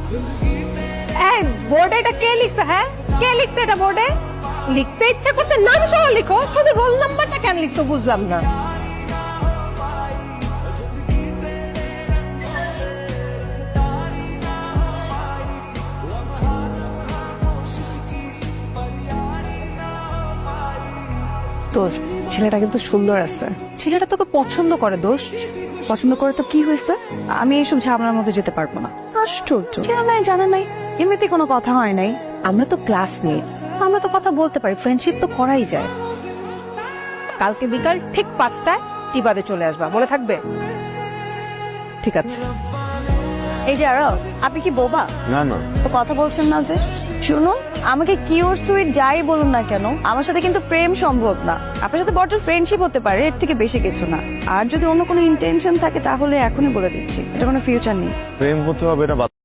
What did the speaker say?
এই বোর্ডে এটা কে লিখছে? হ্যাঁ, কে লিখছে এটা বোর্ডে? লিখতে ইচ্ছা করছে নাম সহ লিখো, শুধু রোল নাম্বারটা কেন লিখছো বুঝলাম না। দোস্ত, ছেলেটা কিন্তু সুন্দর আছে। ছেলেটা তোকে পছন্দ করে দোস্ত। পছন্দ করে তো কি হয়েছে? আমি এইসব ঝামেলার মধ্যে যেতে পারবো না। আশ্চর্য। চেনা নাই, জানা নাই, এমনিতে কোনো কথা হয় নাই। আমরা তো ক্লাস নিয়ে, আমরা তো কথা বলতে পারি, ফ্রেন্ডশিপ তো করাই যায়। কালকে বিকাল ঠিক 5টায় টিবাদে চলে আসবা, মনে থাকবে? ঠিক আছে। এই যে আরো, আপনি কি বোবা? না না, তো কথা বলছেন না যে? শুনুন, আমাকে কিউর সুইট যাই বলুন না কেন, আমার সাথে কিন্তু প্রেম সম্ভব না। আপনার সাথে বড় ফ্রেন্ডশিপ হতে পারে, এর থেকে বেশি কিছু না। আর যদি অন্য কোনো ইন্টেনশন থাকে তাহলে এখনই বলে দিচ্ছি, এটা কোনো ফিউচার নেই। প্রেম হতে হবে এটা